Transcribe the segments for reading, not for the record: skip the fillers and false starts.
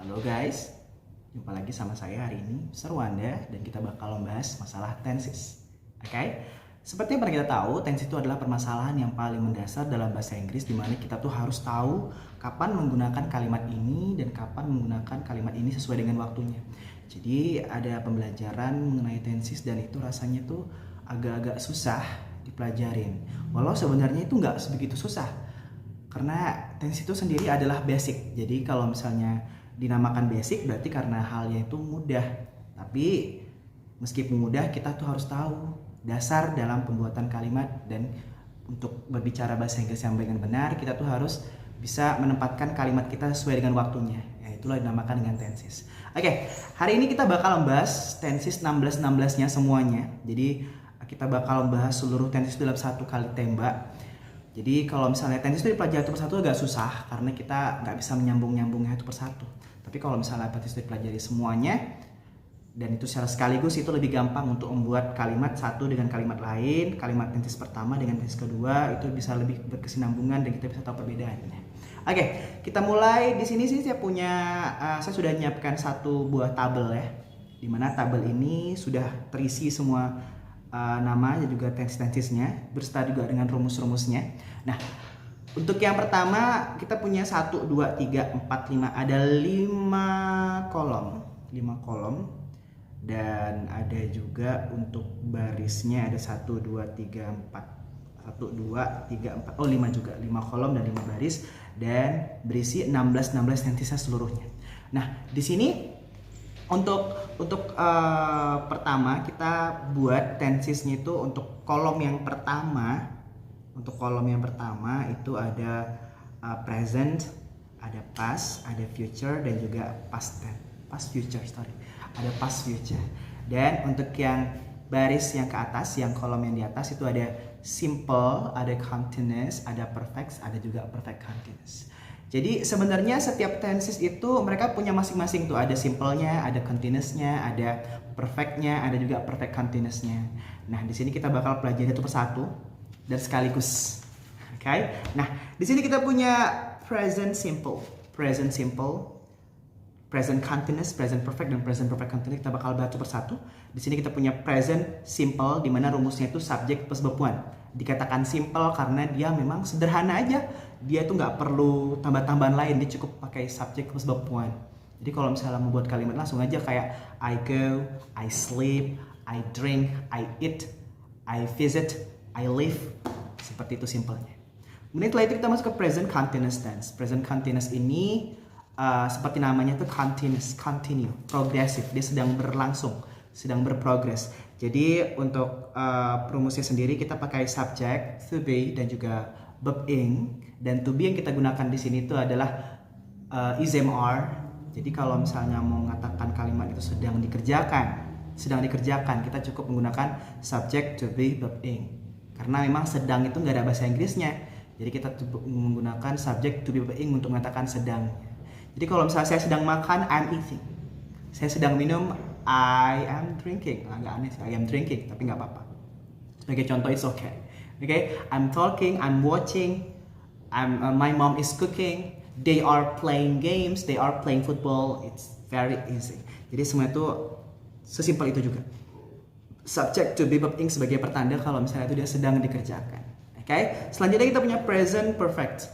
Halo guys, jumpa lagi sama saya hari ini, Serwanda, dan kita bakal membahas masalah tenses. Oke? Seperti yang pernah kita tahu, tenses itu adalah permasalahan yang paling mendasar dalam bahasa Inggris, di mana kita tuh harus tahu kapan menggunakan kalimat ini dan kapan menggunakan kalimat ini sesuai dengan waktunya. Jadi ada pembelajaran mengenai tenses dan itu rasanya tuh agak-agak susah dipelajarin. Walau sebenarnya itu nggak sebegitu susah, karena tenses itu sendiri adalah basic. Jadi kalau misalnya dinamakan basic berarti karena halnya itu mudah. Tapi meskipun mudah, kita tuh harus tahu dasar dalam pembuatan kalimat, dan untuk berbicara bahasa Inggris yang dengan benar kita tuh harus bisa menempatkan kalimat kita sesuai dengan waktunya. Ya, itulah dinamakan dengan tenses. Oke, hari ini kita bakal membahas tenses 16-16-nya semuanya. Jadi kita bakal membahas seluruh tenses dalam satu kali tembak. Jadi kalau misalnya tenses itu dipelajari satu persatu agak susah karena kita nggak bisa menyambung-nyambungnya satu persatu. Tapi kalau misalnya tenses itu dipelajari semuanya dan itu secara sekaligus, itu lebih gampang untuk membuat kalimat satu dengan kalimat lain, kalimat tenses pertama dengan tenses kedua, itu bisa lebih berkesinambungan dan kita bisa tahu perbedaannya. Oke, kita mulai. Di sini sih saya saya sudah menyiapkan satu buah tabel ya, dimana tabel ini sudah terisi semua nama dan juga tenses-tensesnya berserta juga dengan rumus-rumusnya. Nah, untuk yang pertama kita punya 1, 2, 3, 4, 5, ada 5 kolom dan ada juga untuk barisnya ada 1, 2, 3, 4 1, 2, 3, 4, 5 juga, 5 kolom dan 5 baris, dan berisi 16 tensesnya seluruhnya. Nah, di sini untuk pertama kita buat tensesnya itu untuk kolom yang pertama. Untuk kolom yang pertama itu ada present, ada past, ada future, dan juga past future. Ada past future. Dan untuk yang baris yang ke atas, yang kolom yang di atas itu ada simple, ada continuous, ada perfect, ada juga perfect continuous. Jadi sebenarnya setiap tenses itu mereka punya masing-masing tuh, ada simple-nya, ada continuous-nya, ada perfect-nya, ada juga perfect continuous-nya. Nah, di sini kita bakal pelajari satu persatu dan sekaligus. Oke. Nah, di sini kita punya present simple, present continuous, present perfect, dan present perfect continuous. Kita bakal baca persatu. Di sini kita punya present simple, di mana rumusnya itu subjek plus verb 1. Dikatakan simple karena dia memang sederhana aja. Dia tuh nggak perlu tambah-tambahan lain, dia cukup pakai subjek plus verb 1. Jadi kalau misalnya membuat kalimat langsung aja kayak I go, I sleep, I drink, I eat, I visit, I live. Seperti itu simpelnya. Kemudian setelah itu kita masuk ke present continuous tense. Present continuous ini seperti namanya tuh continuous, continue, progressive. Dia sedang berlangsung, sedang berprogres. Jadi untuk rumusnya sendiri kita pakai subject, to be, dan juga verb ing. Dan to be yang kita gunakan di sini itu adalah ism are. Jadi kalau misalnya mau mengatakan kalimat itu sedang dikerjakan, kita cukup menggunakan subject, to be, verb ing. Karena memang sedang itu nggak ada bahasa Inggrisnya. Jadi kita menggunakan subject, to be, verb ing untuk mengatakan sedang. Jadi kalau misalnya saya sedang makan, I'm eating. Saya sedang minum, I am drinking. Agak aneh sih, I am drinking, tapi nggak apa-apa. Sebagai contoh, it's okay. Okay, I'm talking, I'm watching, my mom is cooking, they are playing games, they are playing football. It's very easy. Jadi semua itu sesimpel itu juga. Subject, to be, verb ing sebagai pertanda kalau misalnya itu dia sedang dikerjakan. Okay? Selanjutnya kita punya present perfect.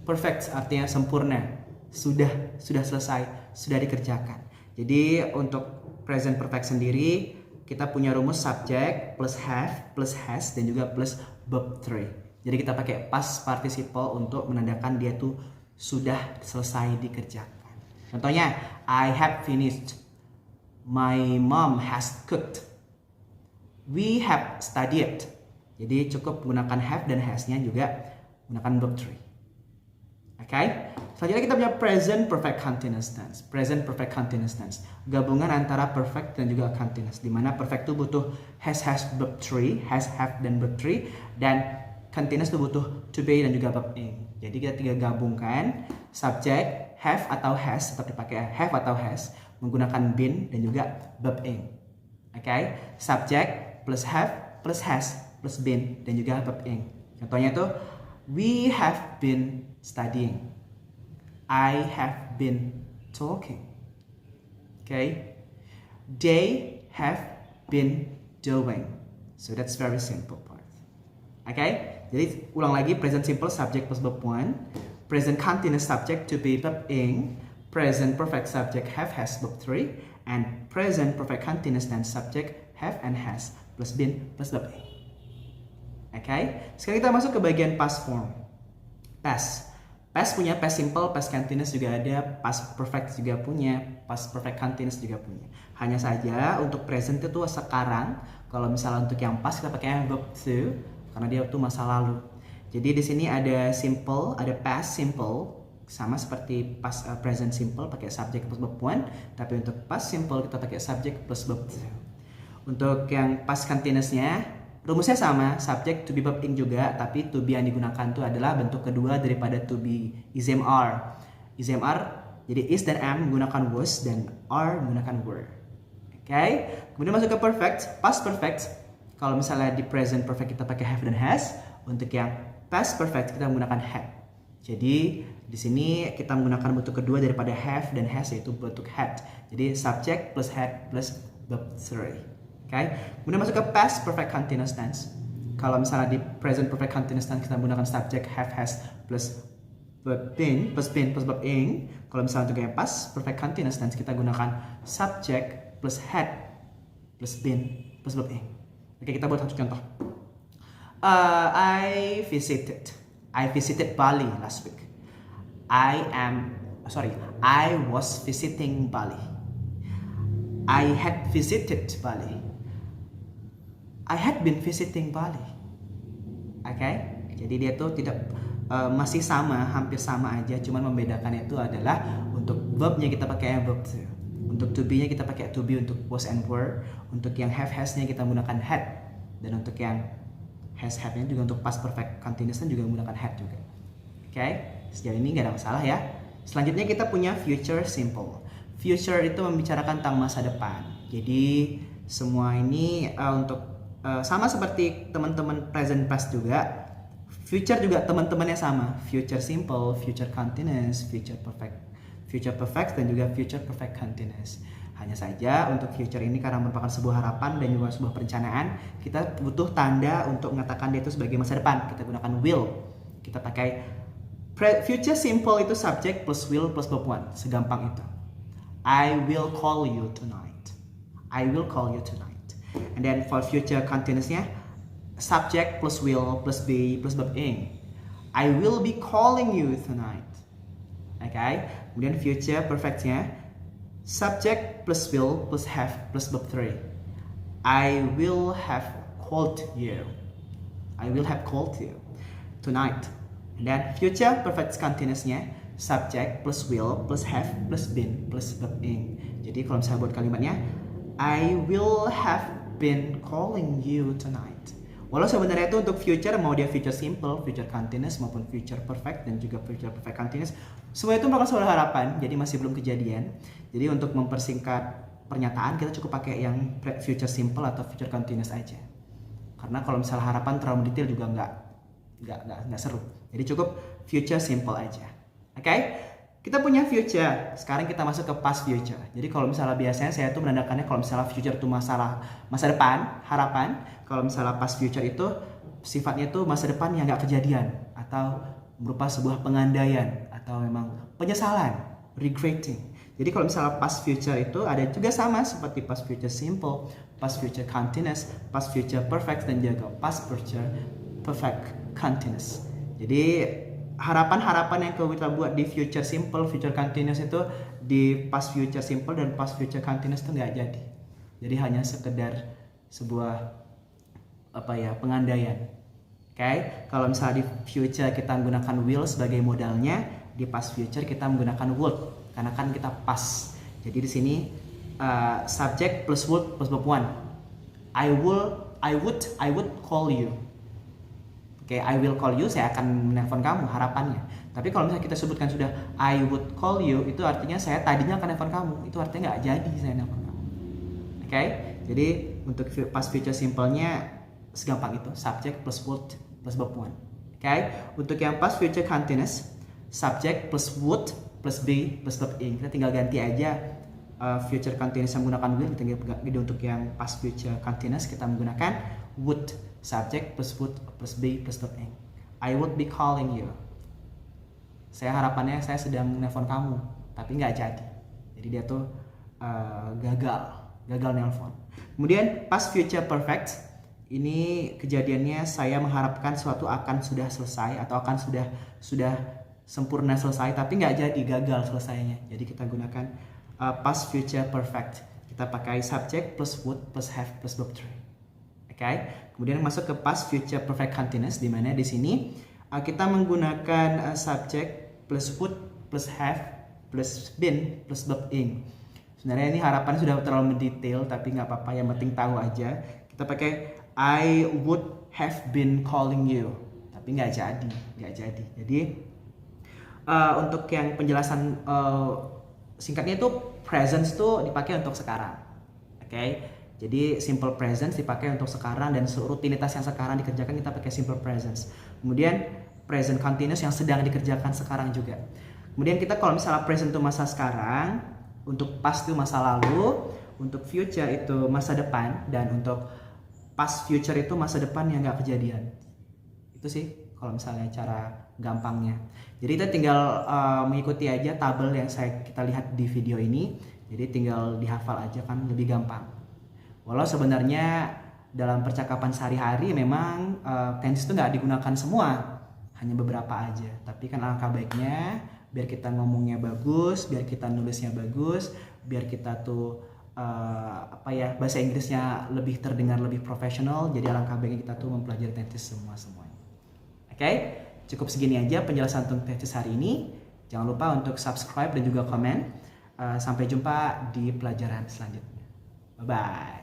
Perfect artinya sempurna. Sudah selesai, sudah dikerjakan. Jadi untuk present perfect sendiri kita punya rumus subject plus have plus has dan juga plus verb 3. Jadi kita pakai past participle untuk menandakan dia tuh sudah selesai dikerjakan. Contohnya, I have finished, my mom has cooked, we have studied. Jadi cukup menggunakan have dan has-nya, juga menggunakan verb 3. Okay? Selanjutnya kita punya present perfect continuous tense. Present perfect continuous tense, gabungan antara perfect dan juga continuous, di mana perfect itu butuh has verb 3, has have dan verb 3, dan continuous itu butuh to be dan juga verb ing. Jadi kita tinggal gabungkan subject have atau has, tetap dipakai have atau has, menggunakan been dan juga verb ing. Okay? Subject plus have plus has plus been dan juga verb ing. Contohnya itu, we have been studying, I have been talking. Okay, they have been doing. So that's very simple part. Okay, jadi ulang lagi, present simple subject plus verb 1, present continuous subject to be verb ing, present perfect subject have has verb 3, and present perfect continuous tense subject have and has plus been plus verb ing. Okay, sekarang kita masuk ke bagian past form. Past punya past simple, past continuous juga ada, past perfect juga punya, past perfect continuous juga punya. Hanya saja untuk present itu sekarang, kalau misalnya untuk yang past kita pakai verb to karena dia itu masa lalu. Jadi di sini ada simple, ada past simple sama seperti past present simple pakai subject plus verb 1, tapi untuk past simple kita pakai subject plus verb to. Untuk yang past continuousnya rumusnya sama, subject to be verb ing juga, tapi to be yang digunakan itu adalah bentuk kedua daripada to be, is am are. Is am are, jadi is dan am menggunakan was dan are menggunakan were. Okay? Kemudian masuk ke perfect, past perfect. Kalau misalnya di present perfect kita pakai have dan has, untuk yang past perfect kita menggunakan had. Jadi di sini kita menggunakan bentuk kedua daripada have dan has, yaitu bentuk had. Jadi subject plus had plus verb 3. Okay. Kemudian masuk ke past perfect continuous tense. Kalau misalnya di present perfect continuous tense kita menggunakan subject have has plus verb been plus verb ing. Kalau misalnya untuk yang past perfect continuous tense kita gunakan subject plus had plus been plus verb ing. Oke, kita buat satu contoh. I visited Bali last week. I was visiting Bali. I had visited Bali. I had been visiting Bali. Oke, jadi dia tuh tidak masih sama, hampir sama aja, cuman membedakannya itu adalah untuk verbnya kita pakai verb to, untuk to be-nya kita pakai to be untuk was and were, untuk yang have has-nya kita menggunakan had, dan untuk yang has have-nya juga untuk past perfect continuous juga menggunakan had juga. Oke, sejauh ini nggak ada masalah ya. Selanjutnya kita punya future simple. Future itu membicarakan tentang masa depan. Jadi semua ini untuk sama seperti teman-teman present past juga, future juga teman-temannya sama, future simple, future continuous, future perfect dan juga future perfect continuous. Hanya saja untuk future ini karena merupakan sebuah harapan dan juga sebuah perencanaan, kita butuh tanda untuk mengatakan dia itu sebagai masa depan. Kita gunakan will. Kita pakai future simple itu subject plus will plus verb 1, segampang itu. I will call you tonight. I will call you tonight. And then for future continuousnya, subject plus will plus be plus verb ing. I will be calling you tonight. Okay. Kemudian future perfectnya, subject plus will plus have plus verb 3. I will have called you. I will have called you tonight. And then future perfect continuousnya, subject plus will plus have plus been plus verb ing. Jadi kalau misalnya buat kalimatnya, I will have been calling you tonight. Walau sebenarnya itu untuk future, mau dia future simple, future continuous maupun future perfect dan juga future perfect continuous, semua itu merupakan sebuah harapan, jadi masih belum kejadian. Jadi untuk mempersingkat pernyataan kita cukup pakai yang future simple atau future continuous aja. Karena kalau misalnya harapan terlalu detail juga nggak seru. Jadi cukup future simple aja. Oke? Kita punya future. Sekarang kita masuk ke past future. Jadi kalau misalnya biasanya saya tuh menandakannya kalau misalnya future itu masa depan, harapan. Kalau misalnya past future itu sifatnya itu masa depan yang nggak kejadian atau berupa sebuah pengandaian atau memang penyesalan, regretting. Jadi kalau misalnya past future itu ada juga sama seperti past future simple, past future continuous, past future perfect dan juga past future perfect continuous. Jadi harapan-harapan yang kita buat di future simple, future continuous itu di past future simple dan past future continuous itu nggak jadi. Jadi hanya sekedar sebuah pengandaian. Okay? Kalau misalnya di future kita menggunakan will sebagai modalnya, di past future kita menggunakan would karena kan kita past. Jadi di sini subject plus would plus verb 1. I would call you. Oke, I will call you, saya akan menelpon kamu, harapannya. Tapi kalau misalnya kita sebutkan sudah I would call you, itu artinya saya tadinya akan nelpon kamu. Itu artinya nggak jadi saya nelpon kamu. Oke, jadi untuk past future simple-nya segampang itu, subject plus would plus verb 1. Oke, untuk yang past future continuous, subject plus would plus be plus verb ing. Kita tinggal ganti aja future continuous yang menggunakan will. Jadi untuk yang past future continuous kita menggunakan would, subject plus would plus be plus verb ing. I would be calling you. Saya harapannya saya sedang nelpon kamu, tapi nggak jadi. Jadi dia tuh gagal nelpon. Kemudian past future perfect, ini kejadiannya saya mengharapkan suatu akan sudah selesai atau akan sudah sempurna selesai, tapi nggak jadi, gagal selesainya. Jadi kita gunakan past future perfect. Kita pakai subject plus would plus have plus verb 3. Oke. Kemudian masuk ke past future perfect continuous, di mana di sini kita menggunakan subject plus would plus have plus been plus verb ing. Sebenarnya ini harapan sudah terlalu mendetail, tapi nggak apa-apa, yang penting tahu aja. Kita pakai I would have been calling you, tapi nggak jadi. Jadi untuk yang penjelasan singkatnya itu presence tuh dipakai untuk sekarang. Oke. Jadi simple presence dipakai untuk sekarang, dan rutinitas yang sekarang dikerjakan kita pakai simple presence. Kemudian present continuous yang sedang dikerjakan sekarang juga. Kemudian kita kalau misalnya present itu masa sekarang, untuk past itu masa lalu, untuk future itu masa depan, dan untuk past future itu masa depan yang nggak kejadian. Itu sih kalau misalnya cara gampangnya. Jadi kita tinggal mengikuti aja tabel yang kita lihat di video ini. Jadi tinggal dihafal aja, kan lebih gampang. Walau sebenarnya dalam percakapan sehari-hari memang tense itu nggak digunakan semua, hanya beberapa aja. Tapi kan alangkah baiknya biar kita ngomongnya bagus, biar kita nulisnya bagus, biar kita tuh bahasa Inggrisnya lebih terdengar lebih profesional. Jadi alangkah baiknya kita tuh mempelajari tenses semuanya. Oke, cukup segini aja penjelasan tentang tenses hari ini. Jangan lupa untuk subscribe dan juga komen. Sampai jumpa di pelajaran selanjutnya. Bye bye.